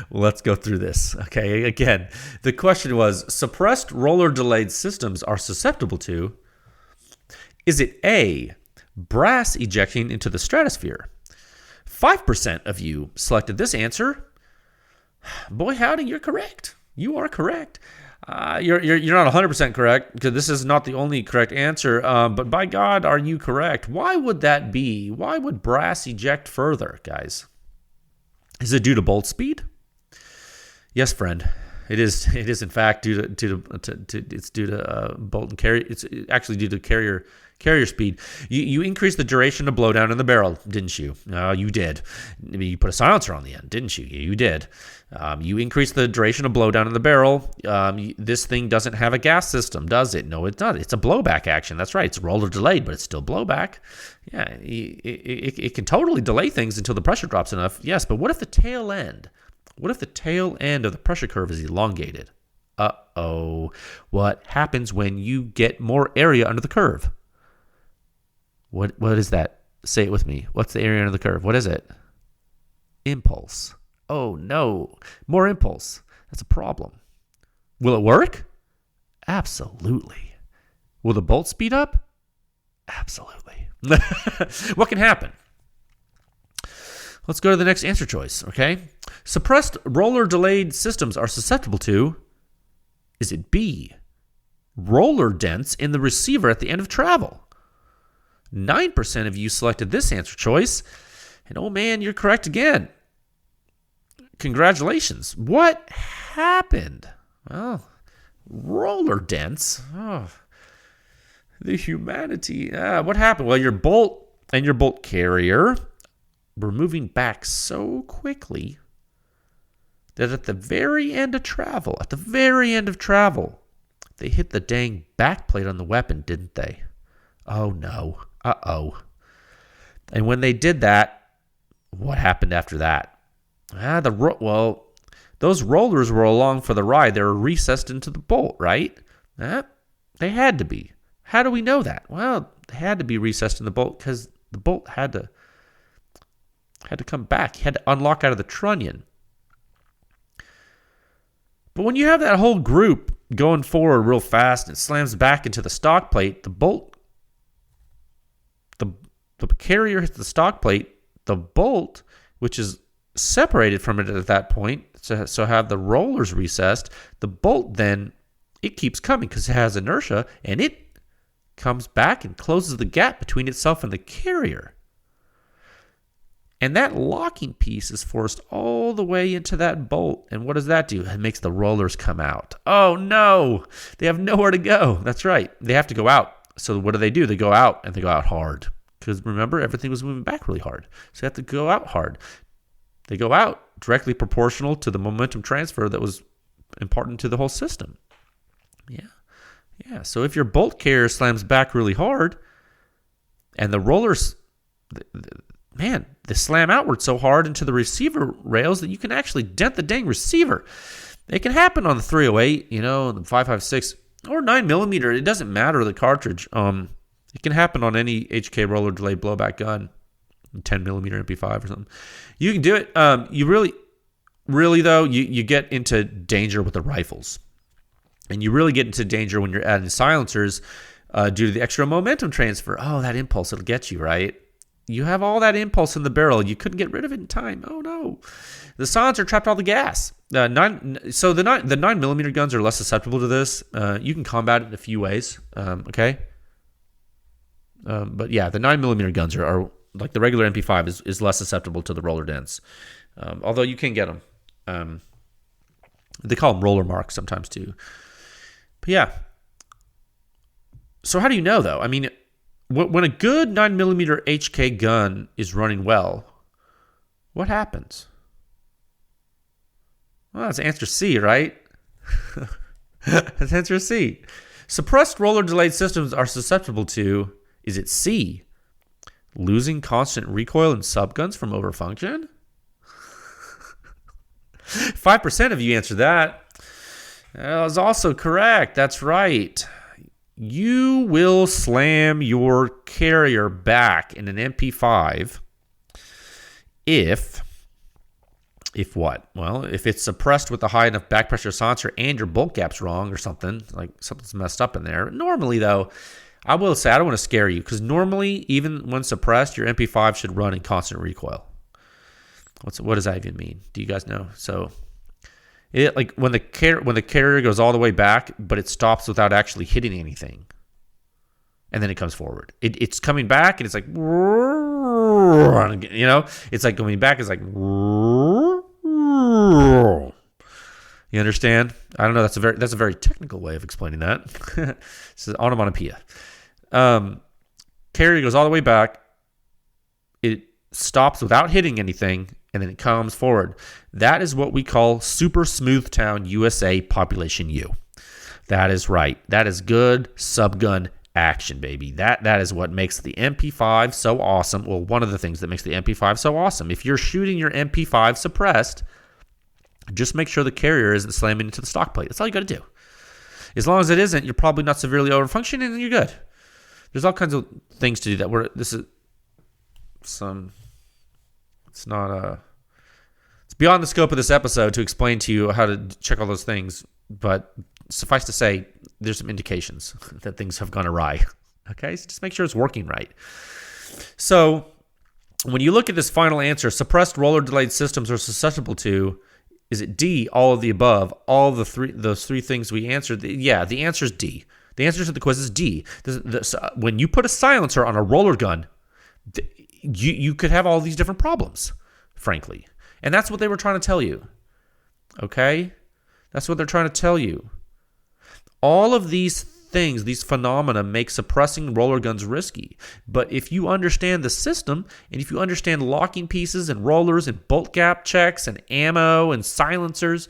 Well, let's go through this. Okay, again, the question was, suppressed roller delayed systems are susceptible to, is it A, brass ejecting into the stratosphere? 5% of you selected this answer. Boy, howdy, you're correct. You are correct. You're not 100% correct because this is not the only correct answer. But by God, are you correct? Why would that be? Why would brass eject further, guys? Is it due to bolt speed? Yes, friend. It is. It is in fact due to bolt and carry. It's actually due to carrier speed. You increased the duration of blowdown in the barrel, didn't you? You did. You put a silencer on the end, didn't you? You did. You increased the duration of blowdown in the barrel. This thing doesn't have a gas system, does it? No, it doesn't. It's a blowback action. That's right. It's roller delayed, but it's still blowback. Yeah, it can totally delay things until the pressure drops enough. Yes, but what if the tail end? What if the tail end of the pressure curve is elongated? Uh-oh. What happens when you get more area under the curve? What is that? Say it with me. What's the area under the curve? What is it? Impulse. Oh, no. More impulse. That's a problem. Will it work? Absolutely. Will the bolt speed up? Absolutely. What can happen? Let's go to the next answer choice, okay? Suppressed roller delayed systems are susceptible to, is it B, roller dents in the receiver at the end of travel? 9% of you selected this answer choice, and oh man, you're correct again. Congratulations. What happened? Well, roller dents. Oh, the humanity. What happened? Well, your bolt and your bolt carrier were moving back so quickly that at the very end of travel, they hit the dang backplate on the weapon, didn't they? Oh no. Uh-oh. And when they did that, what happened after that? Those rollers were along for the ride. They were recessed into the bolt, right? They had to be. How do we know that? Well, they had to be recessed in the bolt because the bolt had to come back. He had to unlock out of the trunnion. But when you have that whole group going forward real fast and it slams back into the stock plate, the carrier hits the stock plate, the bolt, which is separated from it at that point, so have the rollers recessed, the bolt then, it keeps coming because it has inertia, and it comes back and closes the gap between itself and the carrier. And that locking piece is forced all the way into that bolt. And what does that do? It makes the rollers come out. Oh, no. They have nowhere to go. That's right. They have to go out. So what do? They go out, and they go out hard. Because remember, everything was moving back really hard. So they have to go out hard. They go out directly proportional to the momentum transfer that was important to the whole system. Yeah. So if your bolt carrier slams back really hard, and the rollers... they slam outward so hard into the receiver rails that you can actually dent the dang receiver. It can happen on the 308, the 5.56 or 9mm. It doesn't matter the cartridge. It can happen on any HK roller delay blowback gun. 10 millimeter MP5 or something. You can do it. You really though, you get into danger with the rifles. And you really get into danger when you're adding silencers due to the extra momentum transfer. Oh, that impulse, it'll get you, right? You have all that impulse in the barrel. You couldn't get rid of it in time. Oh, no. The silencer trapped all the gas. The 9mm guns are less susceptible to this. You can combat it in a few ways, okay? But yeah, the 9mm guns are like the regular MP5 is less susceptible to the roller dents. Although you can get them. They call them roller marks sometimes too. But yeah. So how do you know, though? I mean, when a good 9mm HK gun is running well, what happens? Well, that's answer C, right? That's answer C. Suppressed roller delayed systems are susceptible to, is it C, losing constant recoil in subguns from overfunction? 5% of you answered that. That was also correct. That's right. You will slam your carrier back in an MP5 if what? Well, if it's suppressed with a high enough back pressure silencer and your bolt gap's wrong or something, like something's messed up in there. Normally, though, I will say I don't want to scare you because normally, even when suppressed, your MP5 should run in constant recoil. What does that even mean? Do you guys know? So, it like when the carrier goes all the way back, but it stops without actually hitting anything, and then it comes forward. It's coming back, and it's like, it's like going back. It's like, you understand? I don't know. That's a very technical way of explaining that. This is onomatopoeia. Carrier goes all the way back. It stops without hitting anything, and then it comes forward. That is what we call Super Smooth Town USA Population U. That is right. That is good subgun action, baby. That is what makes the MP5 so awesome. Well, one of the things that makes the MP5 so awesome. If you're shooting your MP5 suppressed, just make sure the carrier isn't slamming into the stock plate. That's all you got to do. As long as it isn't, you're probably not severely overfunctioning, and you're good. There's all kinds of things to do that. It's beyond the scope of this episode to explain to you how to check all those things, but suffice to say, there's some indications that things have gone awry. Okay, so just make sure it's working right. So when you look at this final answer, suppressed roller delayed systems are susceptible to, is it D, all of the above, all of those three things we answered? Yeah, the answer is D. The answer to the quiz is D. When you put a silencer on a roller gun, you could have all these different problems, frankly. And that's what they were trying to tell you. Okay? That's what they're trying to tell you. All of these things, these phenomena, make suppressing roller guns risky. But if you understand the system, and if you understand locking pieces and rollers and bolt gap checks and ammo and silencers,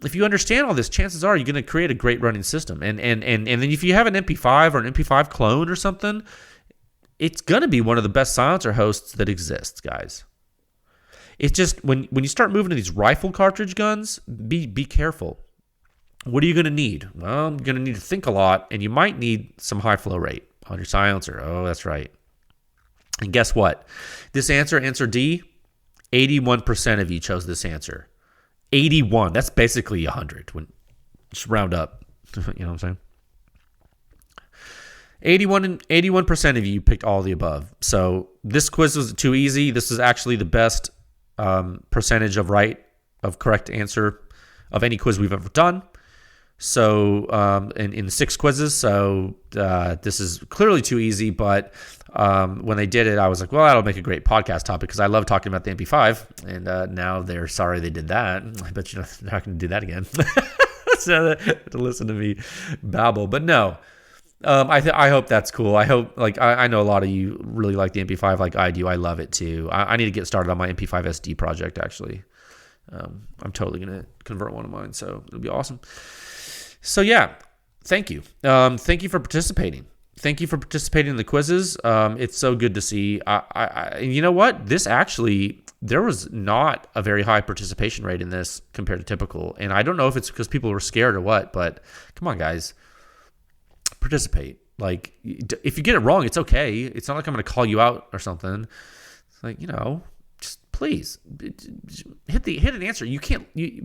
if you understand all this, chances are you're going to create a great running system. And then if you have an MP5 or an MP5 clone or something, it's going to be one of the best silencer hosts that exists, guys. It's just when you start moving to these rifle cartridge guns, be careful. What are you going to need? Well, I'm going to need to think a lot, and you might need some high flow rate on your silencer. Oh, that's right. And guess what? This answer D, 81% of you chose this answer. 81. That's basically 100. Just round up. You know what I'm saying? 81% of you picked all the above. So this quiz was too easy. This is actually the best percentage of correct answer of any quiz we've ever done. So in 6 quizzes. So this is clearly too easy. But when they did it, I was like, well, that'll make a great podcast topic because I love talking about the MP5. And now they're sorry they did that. I bet they're not going to do that again. So to listen to me babble. But no. I hope that's cool. I hope, I know a lot of you really like the MP5 like I do. I love it too. I need to get started on my MP5 SD project, actually. I'm totally going to convert one of mine, so it'll be awesome. So yeah, thank you. Thank you for participating. Thank you for participating in the quizzes. It's so good to see. You know what? There was not a very high participation rate in this compared to typical. And I don't know if it's because people were scared or what, but come on, guys. Participate. Like, if you get it wrong, it's okay. It's not like I'm going to call you out or something. It's like, just please hit an answer. You can't. You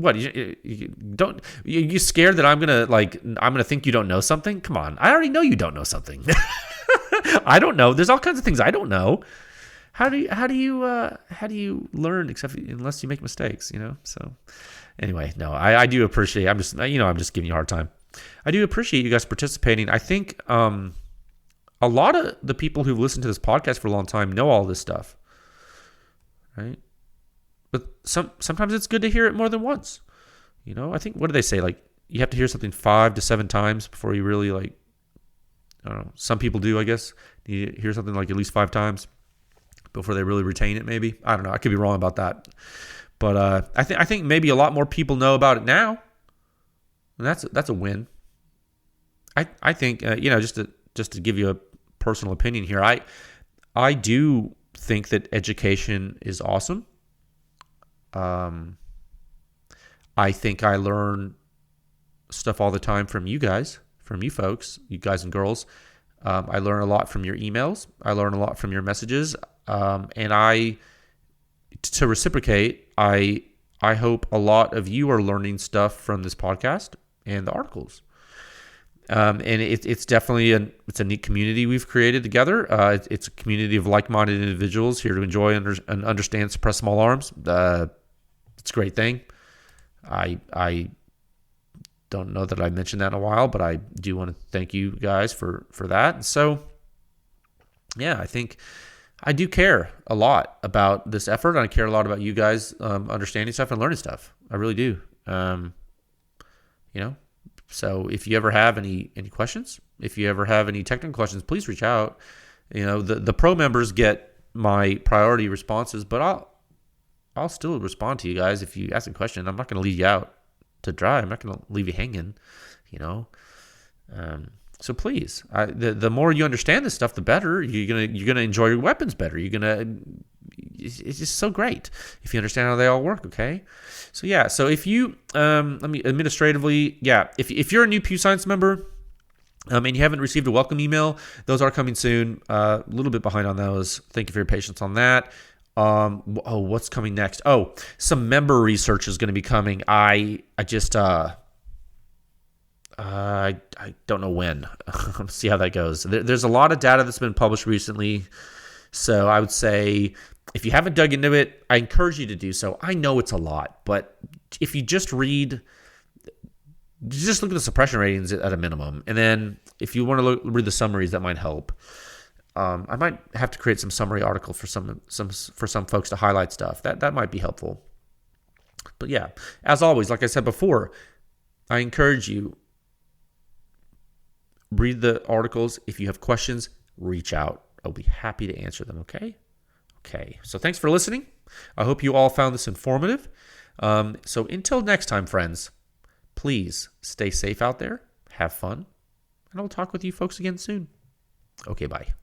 don't. You scared that I'm gonna think you don't know something? Come on, I already know you don't know something. I don't know. There's all kinds of things I don't know. How do you learn unless you make mistakes? So anyway, no, I do appreciate. I'm just giving you a hard time. I do appreciate you guys participating. I think a lot of the people who've listened to this podcast for a long time know all this stuff, right? But sometimes it's good to hear it more than once. I think, what do they say? Like, you have to hear something 5 to 7 times before you really, like, I don't know. Some people do, I guess. You hear something like at least 5 times before they really retain it, maybe. I don't know. I could be wrong about that. But I think maybe a lot more people know about it now. And that's a win. I think, just to give you a personal opinion here, I do think that education is awesome. I think I learn stuff all the time from you guys, from you folks, you guys and girls. I learn a lot from your emails. I learn a lot from your messages. And to reciprocate, I hope a lot of you are learning stuff from this podcast and the articles. And it's definitely it's a neat community we've created together. It's a community of like-minded individuals here to enjoy and understand suppress small arms. It's a great thing. I don't know that I mentioned that in a while, but I do want to thank you guys for that. And so, yeah, I think I do care a lot about this effort. I care a lot about you guys understanding stuff and learning stuff. I really do. So if you ever have any questions, if you ever have any technical questions, please reach out. The pro members get my priority responses, but I'll still respond to you guys if you ask a question. I'm not going to leave you out to dry. I'm not going to leave you hanging. So please, the more you understand this stuff, the better. You're gonna enjoy your weapons better. It's just so great if you understand how they all work. Okay, so yeah. So if you administratively, if you're a new Pew Science member, and you haven't received a welcome email, those are coming soon. A little bit behind on those. Thank you for your patience on that. What's coming next? Some member research is going to be coming. I don't know when. Let's see how that goes. There's a lot of data that's been published recently. So I would say if you haven't dug into it, I encourage you to do so. I know it's a lot, but if you just look at the suppression ratings at a minimum. And then if you want to read the summaries, that might help. I might have to create some summary article for some folks to highlight stuff. That might be helpful. But yeah, as always, like I said before, I encourage you, read the articles. If you have questions, reach out. I'll be happy to answer them, okay? Okay, so thanks for listening. I hope you all found this informative. So until next time, friends, please stay safe out there, have fun, and I'll talk with you folks again soon. Okay, bye.